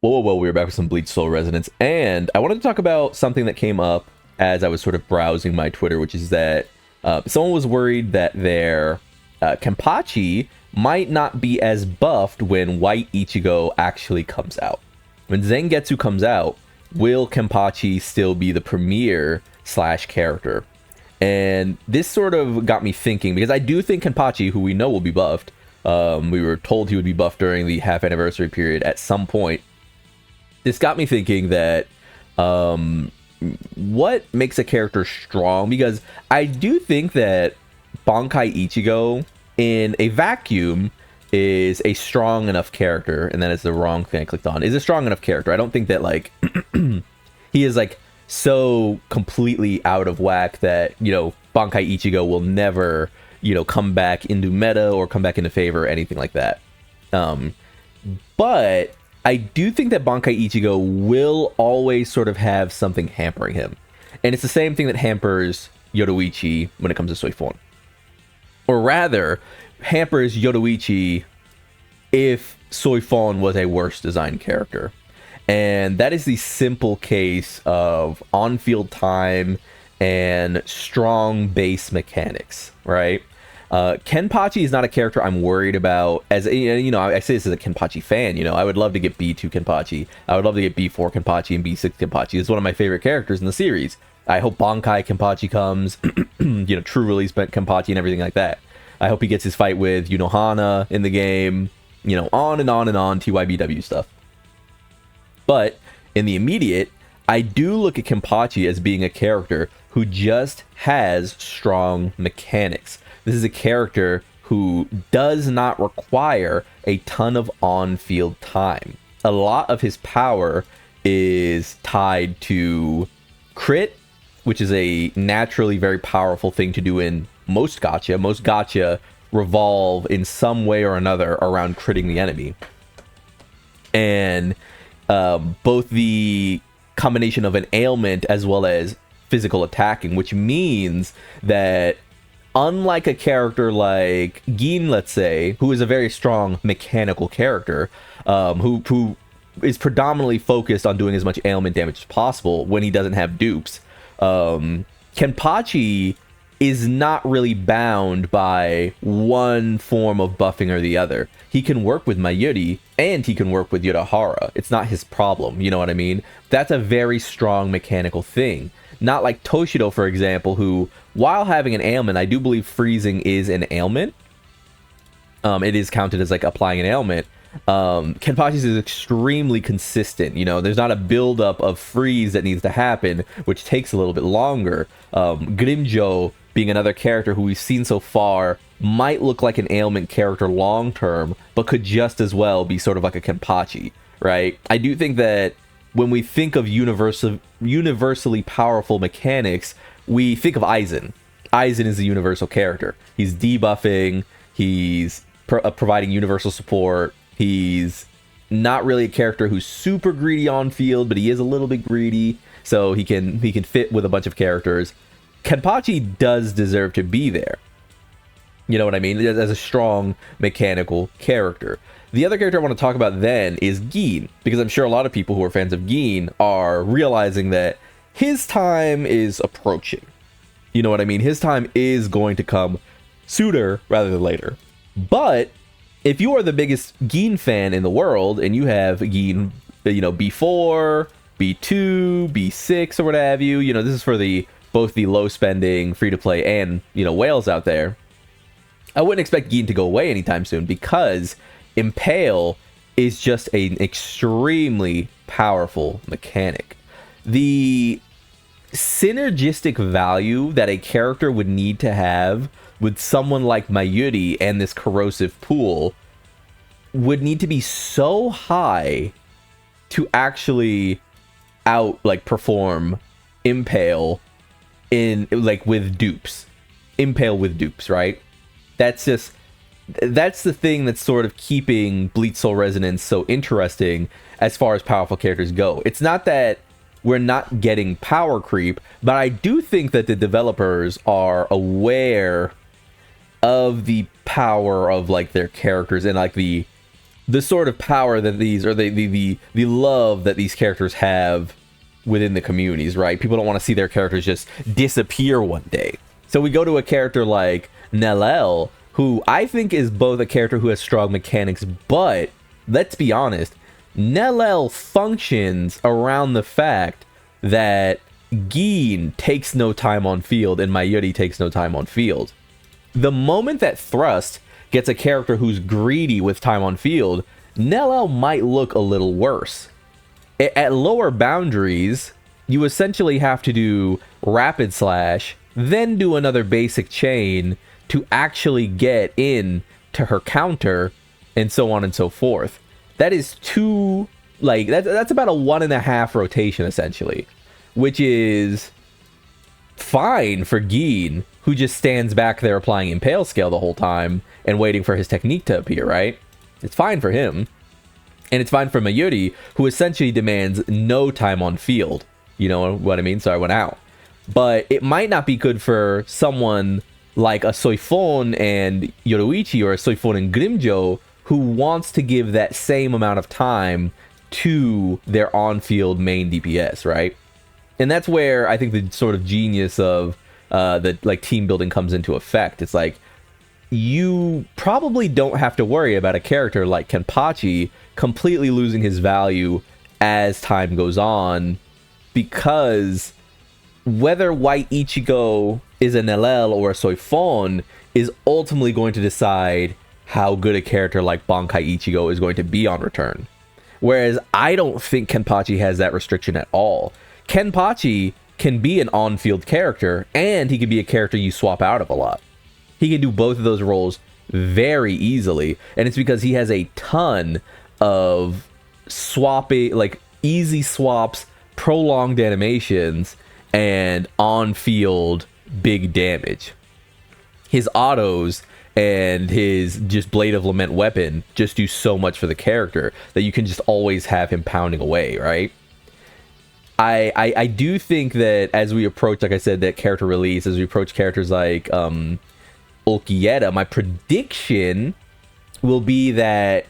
Whoa, we're back with some Bleach Soul Resonance, and I wanted to talk about something that came up as I was sort of browsing my Twitter, which is that someone was worried that their Kenpachi might not be as buffed when White Ichigo actually comes out. When Zangetsu comes out, will Kenpachi still be the premier slash character? And this sort of got me thinking, because I do think Kenpachi, who we know will be buffed, we were told he would be buffed during the half anniversary period at some point. This got me thinking that what makes a character strong? Because I do think that Bankai Ichigo in a vacuum is a strong enough character, and that is the wrong thing I clicked on, is a strong enough character. I don't think that, like, he is, like, so completely out of whack that, you know, Bankai Ichigo will never, you know, come back into meta or come back into favor or anything like that. But I do think that Bankai Ichigo will always sort of have something hampering him. And it's the same thing that hampers Yoruichi when it comes to Soifon. Or rather, hampers Yoruichi if Soifon was a worse designed character. And that is the simple case of on-field time and strong base mechanics, right? Kenpachi is not a character I'm worried about. As you know, I say this as a Kenpachi fan. You know, I would love to get B2 Kenpachi. I would love to get B4 Kenpachi and B6 Kenpachi. It's one of my favorite characters in the series. I hope Bankai Kenpachi comes. You know, true release Kenpachi and everything like that. I hope he gets his fight with Yunohana in the game. You know, on and on and on, TYBW stuff. But in the immediate, I do look at Kenpachi as being a character who just has strong mechanics. This is a character who does not require a ton of on-field time. A lot of his power is tied to crit, which is a naturally very powerful thing to do in most gacha. Most gacha revolve in some way or another around critting the enemy. And both the combination of an ailment as well as physical attacking, which means that unlike a character like Gin, let's say, who is a very strong mechanical character, who is predominantly focused on doing as much ailment damage as possible when he doesn't have dupes, Kenpachi is not really bound by one form of buffing or the other. He can work with Mayuri and he can work with Urahara. It's not his problem, you know what I mean? That's a very strong mechanical thing. Not like Toshido, for example, who, while having an ailment, I do believe freezing is an ailment. It is counted as like applying an ailment. Kenpachi's is extremely consistent. You know, there's not a buildup of freeze that needs to happen, which takes a little bit longer. Grimjo, being another character who we've seen so far, might look like an ailment character long term, but could just as well be sort of like a Kenpachi, right? I do think that when we think of universally powerful mechanics, we think of Aizen. Aizen is a universal character. He's debuffing, he's providing universal support, he's not really a character who's super greedy on field, but he is a little bit greedy, so he can fit with a bunch of characters. Kenpachi does deserve to be there. You know what I mean? As a strong mechanical character. The other character I want to talk about then is Gin, because I'm sure a lot of people who are fans of Gin are realizing that his time is approaching. You know what I mean? His time is going to come sooner rather than later. But if you are the biggest Gin fan in the world and you have Gin, you know, B4, B2, B6, or what have you, you know, this is for both the low spending, free to play, and, you know, whales out there. I wouldn't expect Gin to go away anytime soon because Impale is just an extremely powerful mechanic. The synergistic value that a character would need to have with someone like Mayuri and this corrosive pool would need to be so high to actually perform Impale in like with dupes. Impale with dupes, right? That's the thing that's sort of keeping Bleach Soul Resonance so interesting as far as powerful characters go. It's not that we're not getting power creep, but I do think that the developers are aware of the power of like their characters and like the the sort of power that these, or the love that these characters have within the communities, right? People don't want to see their characters just disappear one day. So we go to a character like Nellel, who I think is both a character who has strong mechanics, but let's be honest, Nellel functions around the fact that Gin takes no time on field and Mayuri takes no time on field. The moment that Thrust gets a character who's greedy with time on field, Nellel might look a little worse. At lower boundaries, you essentially have to do rapid slash, then do another basic chain to actually get in to her counter, and so on and so forth. That is two, like, that's about a 1.5 rotation, essentially, which is fine for Gin, who just stands back there applying Impale Scale the whole time and waiting for his technique to appear, right? It's fine for him. And it's fine for Mayuri, who essentially demands no time on field. You know what I mean? So I went out. But it might not be good for someone like a Soifon and Yoruichi, or a Soifon and Grimjo, who wants to give that same amount of time to their on-field main DPS, right? And that's where I think the sort of genius of the like team building comes into effect. It's like, you probably don't have to worry about a character like Kenpachi completely losing his value as time goes on, because whether White Ichigo is a Nellel or a Soifon is ultimately going to decide how good a character like Bankai Ichigo is going to be on return. Whereas I don't think Kenpachi has that restriction at all. Kenpachi can be an on-field character, and he can be a character you swap out of a lot. He can do both of those roles very easily, and it's because he has a ton of swapping, like easy swaps, prolonged animations, and on-field big damage. His autos and his just Blade of Lament weapon just do so much for the character that you can just always have him pounding away, right? I do think that as we approach, like I said, that character release, as we approach characters like Ulquieta, my prediction will be that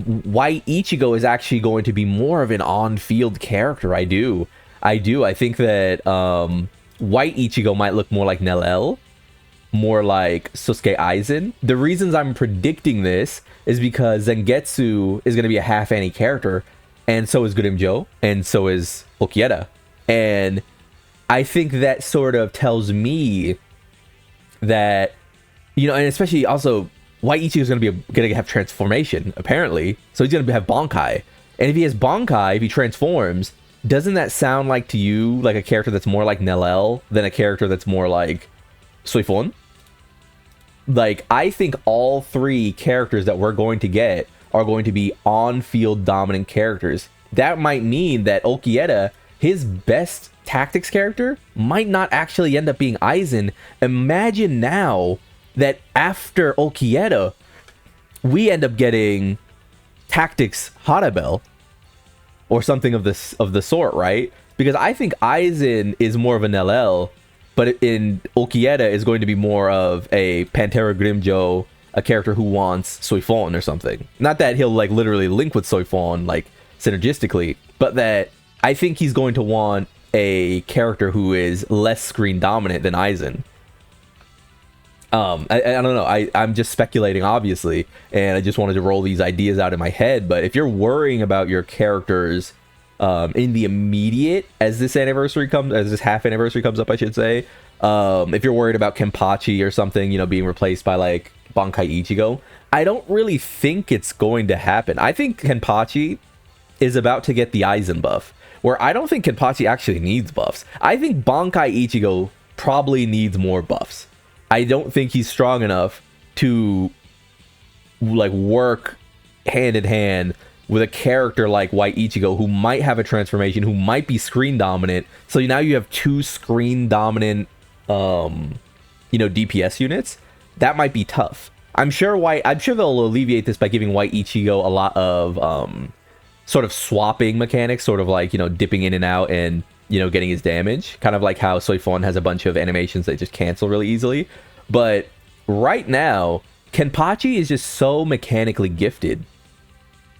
White Ichigo is actually going to be more of an on-field character. I think that White Ichigo might look more like Nellel, more like Sosuke Aizen. The reasons I'm predicting this is because Zangetsu is going to be a half-Annie character, and so is Grimjo, and so is Ulquieta. And I think that sort of tells me that, you know, and especially also, White Ichigo is going to have transformation, apparently. So he's going to have Bankai. And if he has Bankai, if he transforms, doesn't that sound like to you like a character that's more like Nellel than a character that's more like Soifon? Like, I think all three characters that we're going to get are going to be on-field dominant characters. That might mean that Ulquieta, his best tactics character, might not actually end up being Aizen. Imagine now that after Ulquieta, we end up getting tactics Harabel or something of the sort, right? Because I think Aizen is more of a Nellel, but in Ulquieta is going to be more of a Pantera Grimjo, a character who wants Soifon or something. Not that he'll like literally link with Soifon like synergistically, but that I think he's going to want a character who is less screen dominant than Aizen. I don't know. I'm just speculating, obviously, and I just wanted to roll these ideas out in my head. But if you're worrying about your characters in the immediate, as this half anniversary comes up, I should say, if you're worried about Kenpachi or something, you know, being replaced by like Bankai Ichigo, I don't really think it's going to happen. I think Kenpachi is about to get the Aizen buff, where I don't think Kenpachi actually needs buffs. I think Bankai Ichigo probably needs more buffs. I don't think he's strong enough to like work hand in hand with a character like White Ichigo, who might have a transformation, who might be screen dominant. So now you have two screen dominant, DPS units. That might be tough. I'm sure they'll alleviate this by giving White Ichigo a lot of sort of swapping mechanics, sort of like, you know, dipping in and out and, you know, getting his damage, kind of like how Soifon has a bunch of animations that just cancel really easily. But right now, Kenpachi is just so mechanically gifted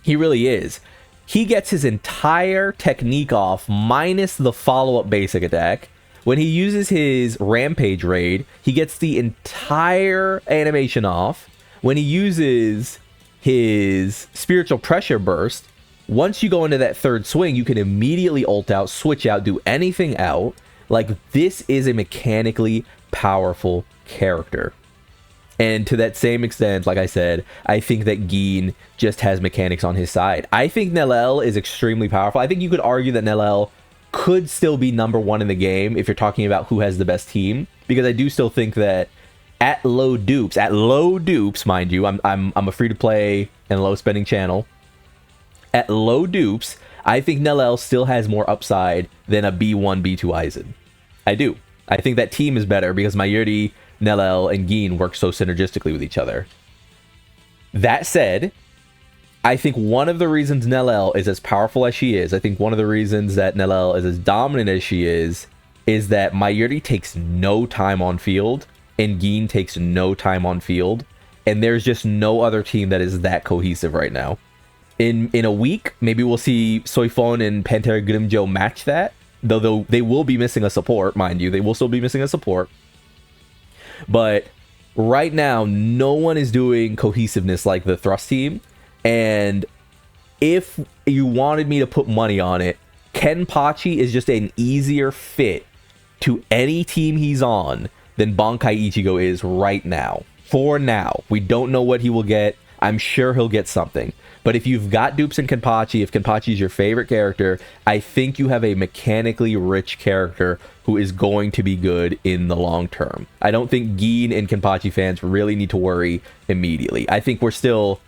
He really is. He gets his entire technique off minus the follow-up basic attack. When he uses his Rampage raid, he gets the entire animation off. When he uses his Spiritual Pressure burst, once you go into that third swing, you can immediately ult out, switch out, do anything out. Like, this is a mechanically powerful character. And to that same extent, like I said, I think that Geen just has mechanics on his side. I think Nellel is extremely powerful. I think you could argue that Nellel could still be number one in the game if you're talking about who has the best team, because I do still think that at low dupes, mind you, I'm a free-to-play and low-spending channel. At low dupes, I think Nellel still has more upside than a B1, B2 Aizen. I do. I think that team is better because Mayuri, Nellel, and Geen work so synergistically with each other. That said, I think one of the reasons Nellel is as powerful as she is, I think one of the reasons that Nellel is as dominant as she is that Mayuri takes no time on field, and Geen takes no time on field, and there's just no other team that is that cohesive right now. In a week, maybe we'll see Soifon and Pantera Grimjo match that, though they will be missing a support, mind you. They will still be missing a support. But right now, no one is doing cohesiveness like the Thrust team. And if you wanted me to put money on it, Kenpachi is just an easier fit to any team he's on than Bankai Ichigo is right now. For now. We don't know what he will get. I'm sure he'll get something. But if you've got dupes in Kenpachi, if Kenpachi is your favorite character, I think you have a mechanically rich character who is going to be good in the long term. I don't think Geen and Kenpachi fans really need to worry immediately. I think we're still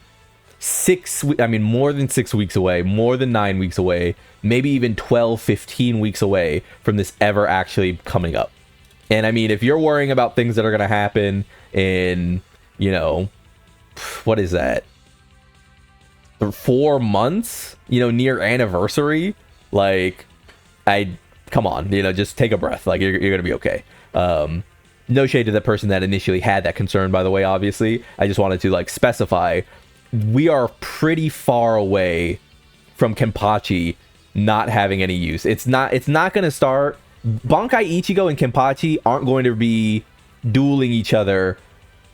more than 6 weeks away, more than 9 weeks away, maybe even 12, 15 weeks away from this ever actually coming up. And I mean, if you're worrying about things that are going to happen in, what is that? 4 months, near anniversary, like, come on, just take a breath. Like, you're gonna be okay. No shade to the person that initially had that concern, by the way. Obviously, I just wanted to specify we are pretty far away from Kenpachi not having any use. It's not gonna start. Bankai Ichigo and Kenpachi aren't going to be dueling each other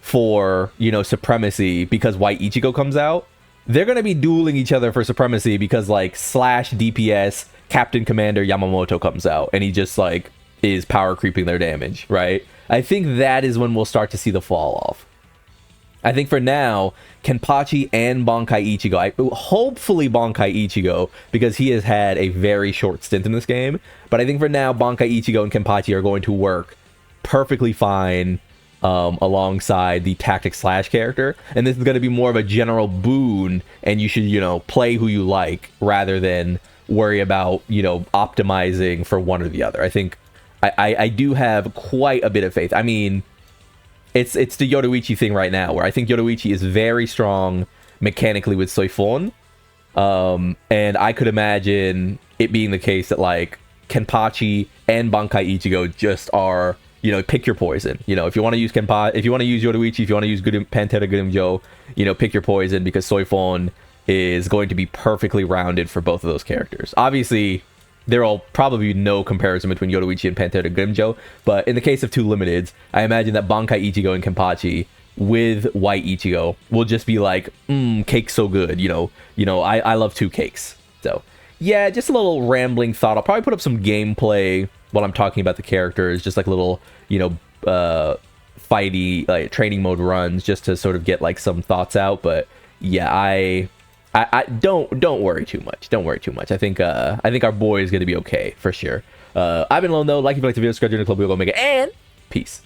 for supremacy because White Ichigo comes out. They're going to be dueling each other for supremacy because, Slash DPS Captain Commander Yamamoto comes out and he just, is power creeping their damage, right? I think that is when we'll start to see the fall off. I think for now, Kenpachi and Bankai Ichigo, hopefully Bankai Ichigo, because he has had a very short stint in this game, but I think for now, Bankai Ichigo and Kenpachi are going to work perfectly fine alongside the Tactic Slash character, and this is going to be more of a general boon, and you should play who you like rather than worry about optimizing for one or the other. I think I do have quite a bit of faith. I mean, it's the Yoruichi thing right now, where I think Yoruichi is very strong mechanically with Soifon, and I could imagine it being the case that Kenpachi and Bankai Ichigo just are, pick your poison. If you want to use if you want to use Yoruichi, if you want to use Pantera Grimjo, pick your poison, because Soifon is going to be perfectly rounded for both of those characters. Obviously, there will probably be no comparison between Yoruichi and Pantera Grimjo, but in the case of two limiteds, I imagine that Bankai Ichigo and Kenpachi with White Ichigo will just be cake's so good, I love two cakes. So, yeah, just a little rambling thought. I'll probably put up some gameplay while I'm talking about the characters, just little, fighty, training mode runs, just to sort of get some thoughts out. But yeah, I don't worry too much. Don't worry too much. I think our boy is gonna be okay for sure. I've been Lone though. Like if you like the video, subscribe to the club, we'll go make it, and peace.